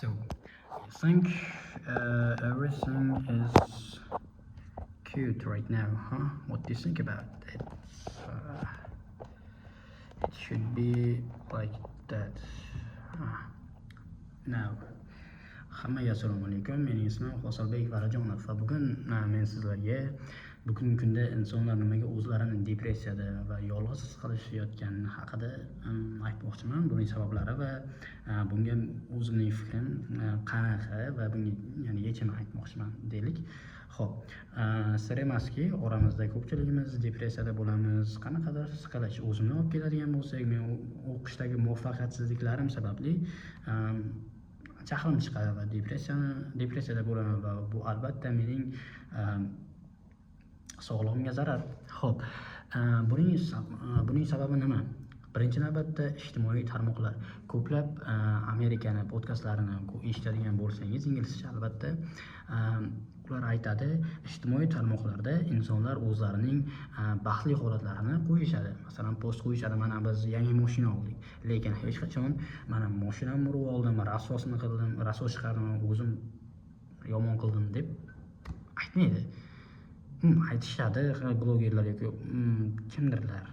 So, I think everything is cute right now, huh? What do you think about it? It should be like that. Now, hammaga assalomu alaykum. Mening ismim Hosilbek Valijonov va bugun men sizlarga bugungi kunda insonlar nimaga o'zlarini depressiyada va yolg'iz his qilishayotgani haqida aytmoqchiman. Buning sabablari va bunga o'zimning fikrim qanaqa va bunga yechimini aytmoqchiman deylik. Xo'p, sir emaski, oramizda ko'pchiligimiz depressiyada bo'lamiz. Qanaqadir siqilish o'zimni olib keladigan bo'lsak, men o'qishdagi muvaffaqiyatsizliklarim sababli jahlim chiqadi va depressiyada bo'laman va bu albatta mening sog'lig'imga zarar. Xo'p, buning sababi nima? Birinchi navbatda ijtimoiy tarmoqlar. Ko'plab Amerikani podkastlarini eshitadigan bo'lsangiz, inglizcha albatta, ular aytadi, ijtimoiy tarmoqlarda insonlar o'zlarining baxtli holatlarini qo'yishadi. Masalan, post qo'yishadi, mana biz yangi mashina oldik, lekin hech qachon mana mashinamni urib oldim, rasvosini qildim, rasvo chiqardim, o'zim yomon qildim deb aytmaydi. Aytishadi blogerlar yoki kimdirlar.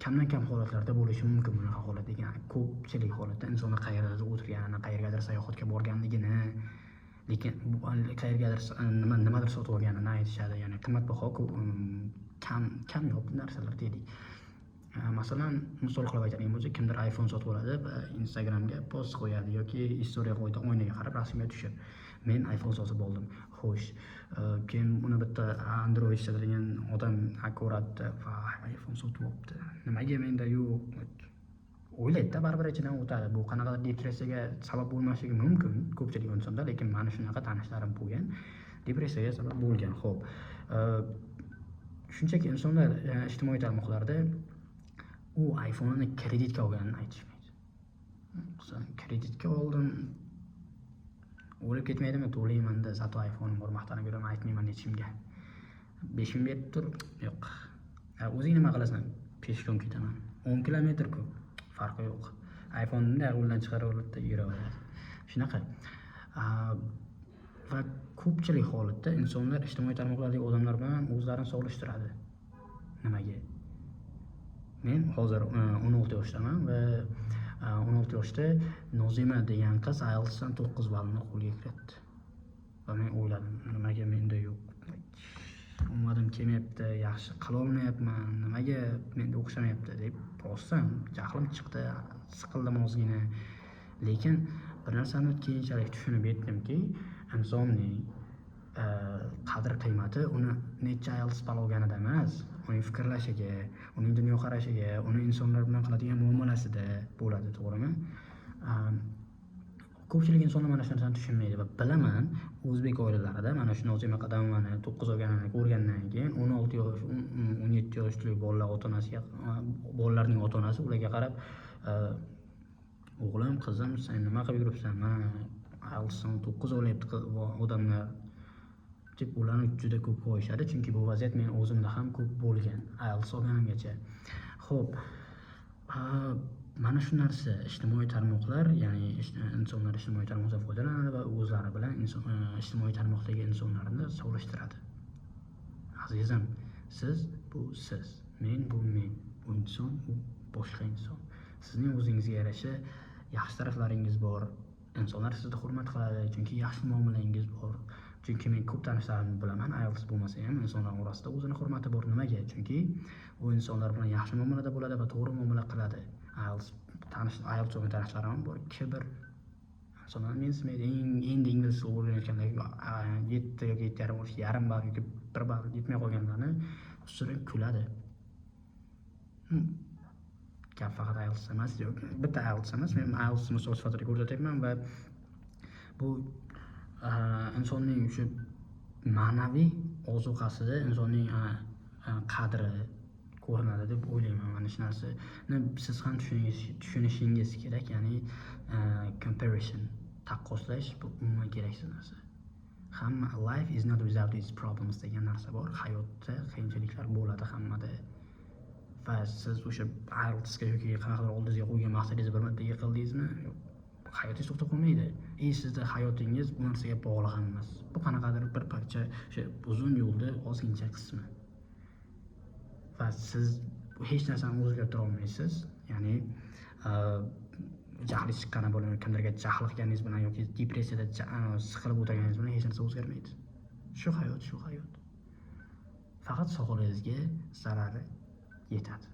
Kamdan kam holatlarda bo'lishi mumkin bunaqa holat, degan ko'pchilik holatda insonlar qayerdadir o'tirganini, qayergadir sayohatga borganligini, lekin qayergadir nimadir sotib olganini aytishadi. Ya'ni qimmatbaho kamyob narsalar deylik. Masalan, misol qilib aytadigan bo'lsak, kimdir iPhone sotib oladi va Instagramga post qo'yadi yoki istoriya qo'yadi, oynaga qarab rasmga tushib, men iPhone sotib oldim. Xo'sh, keyin uni bitta Android ishlatadigan odam ko'radi va iPhone sotib olibdi. Nimaga menda yo'q? O'ylaydi-da, baribir ichidan o'tadi. Bu qanaqadir depressiyaga sabab bo'lmasligi mumkin ko'pchilik insonda, lekin mana shunaqa tanishlarim bo'lgan, depressiyaga sabab bo'lgan. Xo'p, shunchaki insonlar ijtimoiy tarmoqlarda u iPhone'ni kreditga olganini aytishmaydi. Masalan, kreditga oldim, o'lib ketmaydimi, to'layman-da, zato iPhone'im bor, maqtanib yuraman, aytmayman hech kimga. 5 ming berib tur, yo'q. O'zing nima qilasan? Peshkom ketaman. 10 kilometr-ku, farqi yo'q. iPhone'ni qo'ldan chiqarib yuraveradi. Shunaqa. Va ko'pchilik holatda insonlar ijtimoiy tarmoqlardagi odamlar bilan o'zlarini solishtiradi. Nimaga? Men hozir 16 yoshdaman va 16 yoshda Nozima degan qiz IELTSdan 9 ballni qo'lga kiritdi. Va men o'yladim, nimaga menda yo'q? Omadim kelmayapti, yaxshi qila olmayapman, nimaga menda o'xshamayapti deb rostdan jahlim chiqdi, siqildim ozgina. Lekin bir narsani keyinchalik tushunib yetdimki, insonning qadr-qiymati uni necha IELTS ball olganida emas, uning fikrlashiga, uning dunyoqarashiga, uning insonlar bilan qiladigan muomalasida bo'ladi, to'g'rimi? Ko'pchilik insonlar mana shu narsani tushunmaydi va bilaman, o'zbek oilalarida mana shu Nozima qadamani 9 olganini ko'rgandan keyin 16 yosh, 17 yoshli bolalarning ota-onasi ularga qarab, o'g'lim, qizim, sen nima qilib yuribsan? Mana IELTSdan 9 olyapti odamlar deb ularni juda ko'p qo'yishadi, chunki bu vaziyat men o'zimda ham ko'p bo'lgan, IELTS olganimgacha. Xo'p, mana shu narsa ijtimoiy tarmoqlar, ya'ni insonlar ijtimoiy tarmoqdan foydalanadi va o'zlari bilan ijtimoiy tarmoqdagi insonlarni solishtiradi. Azizim, siz bu siz, men bu men, bu inson u boshqa inson. Sizning o'zingizga yarasha yaxshi taraflaringiz bor. Insonlar sizni hurmat qiladi, chunki yaxshi muomalangiz bor. Chunki men ko'p tanishlarimni bilaman, IELTS bo'lmasa ham insonlar orasida o'zini hurmati bor. Nimaga? Chunki u insonlar bilan yaxshi muomalada bo'ladi va to'g'ri muomala qiladi. IELTS bilan tanishlarim bor, kibr. Insonlar mensimaydi, endi ingliz o'rganayotganlarga 7 yoki 7,5 yarim ball yoki 1 ball yetmay qolganlarni ustidan kuladi. Gap faqat IELTS emas, yoki bitta IELTS emas, men IELTS misol sifatida ko'rsatyapman va bu insonning o'sha ma'naviy ozuqasida insonning qadri ko'rinadi deb o'ylayman. Mana shu narsani siz ham tushunishingiz kerak, ya'ni comparison, taqqoslash bu umuman keraksiz narsa. Hamma life is not without its problems degan narsa bor. Hayotda qiyinchiliklar bo'ladi hammada. Va siz o'sha IELTSga yoki qanaqadir oldingizga qo'ygan maqsadingizni bir marta yiqildingizmi, hayotingiz to'xtab qolmaydi. Sizda hayotingiz bu narsaga bog'liq ham emas. Bu qanaqadir bir parcha o'sha uzun yo'lda ozgincha qismi. Va siz hech narsani o'zgartira olmaysiz. Ya'ni jahli chiqqani bo'laman, kimlarga jahl qilganingiz bilan yoki depressiyada siqilib o'tirganingiz bilan hech narsa o'zgarmaydi. Shu hayot. Faqat sog'lig'ingizga zarari yetadi.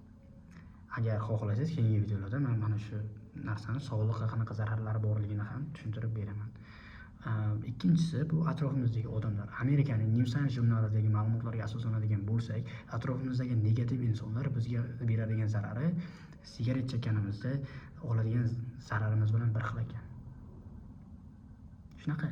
Agar xohlasangiz keyingi videolarda men mana shu narsani sog'liqqa qanaqa zararlari borligini ham tushuntirib beraman. Ikkinchisi bu atrofimizdagi odamlar. Amerikaning New Science jurnalidagi ma'lumotlarga asoslanadigan bo'lsak, atrofimizdagi negativ insonlar bizga beradigan zarari sigaret chekkanimizda oladigan zararimiz bilan bir xil ekan. Shunaqa.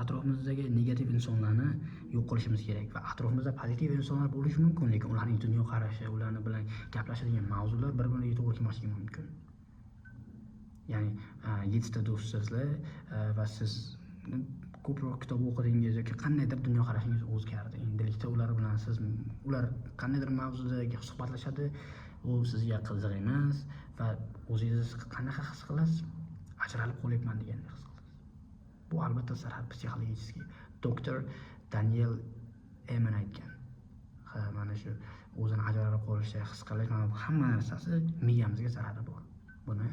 Atrofimizdagi negativ insonlarni yo'q qilishimiz kerak va atrofimizda pozitiv insonlar bo'lishi mumkin, lekin ularning dunyoqarashi, ularni bilan gaplashadigan mavzular bir-biriga to'g'ri kelmasligi mumkin. Ya'ni 7 ta do'stsizlar va siz ko'proq kitob o'qidingiz yoki qandaydir dunyoqarashingiz o'zgardi. Endilikda ular qandaydir mavzuda suhbatlashadi, u sizga qiziq emas va o'zingiz qanaqa his qilasiz? Ajralib qolyapman degandek his qilasiz. Bu albatta zarar psixologический. Doktor Daniel Emen aytgan. Mana shu o'zini ajralib qolishda his qilish, mana bu hamma narsasi miyamizga zarari bor. Buni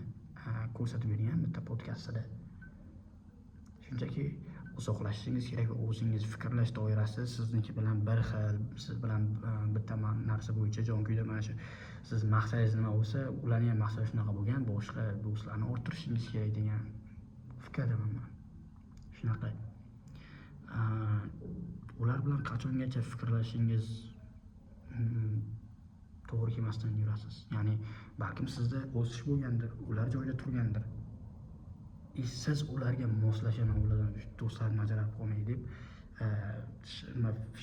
ko'rsatib bergan bitta podkastida. Shunchaki uzoqlashishingiz kerak va o'zingiz fikrlash doirasi sizniki bilan bir xil, siz bilan bitta narsa bo'yicha jonkuyda mana shu siz maqsadingiz nima bo'lsa, ularning ham maqsadi shunaqa bo'lgan, boshqa do'stlarni orttirishingiz kerak degan fikrdaman men. Shunaqa. Ular bilan qachongacha fikrlashingiz to'g'ri kelmasdan yurasiz. Ya'ni balkim sizda o'sish bo'lgandir, ular joyida turgandir. Siz ularga moslashaman, ulardan do'stlarim ajralib qolmay deb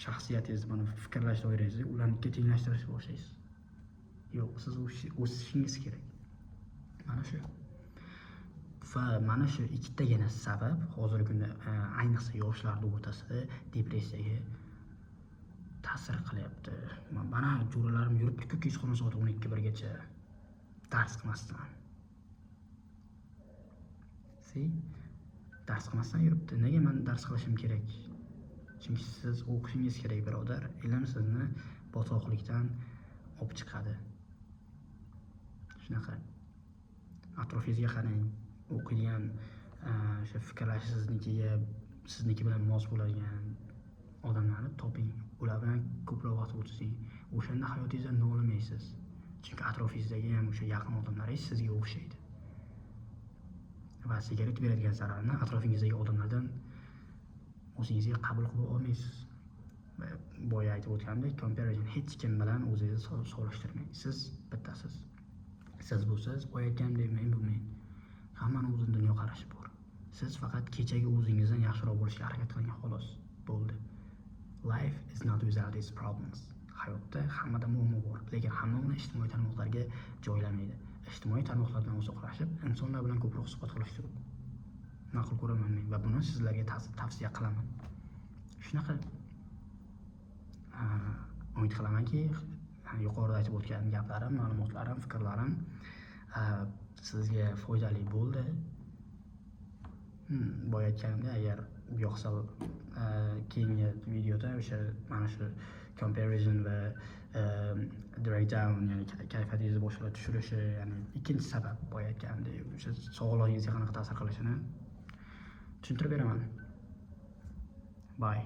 shaxsiyatingizni, mana fikrlash doirangizni ularnikiga tenglashtirishni boshlaysiz. Yo'q, siz o'sishingiz kerak. Mana shu. Va mana shu ikkitagina sabab hozirgi kunda ayniqsa yoshlar o'rtasida depressiyaga ta'sir qilyapti. Mana jo'ralarim yuribdi kechqurun soat 12-1gacha dars qilmasdan. Dars qilmasdan yuribdi. Nega men dars qilishim kerak? Chunki siz o'qishingiz kerak, birodar. Ilm sizni botqoqlikdan olib chiqadi. Shunaqa. Atrofingizga qarang. O'qiydigan o'sha fikrlash sizniki bilan mos bo'ladigan odamlarni toping. Ular bilan ko'proq vaqt o'tkazing. O'shanda hayotingizdan nolimaysiz. Chunki atrofingizdagi ham o'sha yaqin odamlaringiz sizga o'xshaydi. Va sigaret beradigan zararni atrofingizdagi odamlardan o'zingizga qabul qilib olmaysiz. Boya aytib o'tganimdek, comparison hech kim bilan o'zingizni solishtirmang. Siz bittasiz. Siz bo'lsangiz, boya aytganimdek men bo'lmayman. Hammaning o'zining dunyoqarashi bor. Siz faqat kechagi o'zingizdan yaxshiroq bo'lishga harakat qiling, xolos. Bo'ldi. Life is not without its problems. Hayotda hammada muammo bor, lekin hamma uni ijtimoiy tarmoqlarga joylamaydi. Ijtimoiy tarmoqlardan uzoqlashib, insonlar bilan ko'proq suhbat qilishni ma'qul ko'raman men va buni sizlarga tavsiya qilaman. Shunaqa umid qilamanki, yuqorida aytib o'tgan gaplarim, ma'lumotlarim, fikrlarim sizga foydali bo'ldi. Boya aytganimdek, agar yoqsa keyingi videoda o'sha mana shu comparison va breakdown, ya'ni kayfiyatingizni boshqa tushirishi, ya'ni ikkinchi sabab boya aytganimdek o'sha sog'lig'ingizga qanaqa ta'sir qilishini tushuntirib beraman. Bye.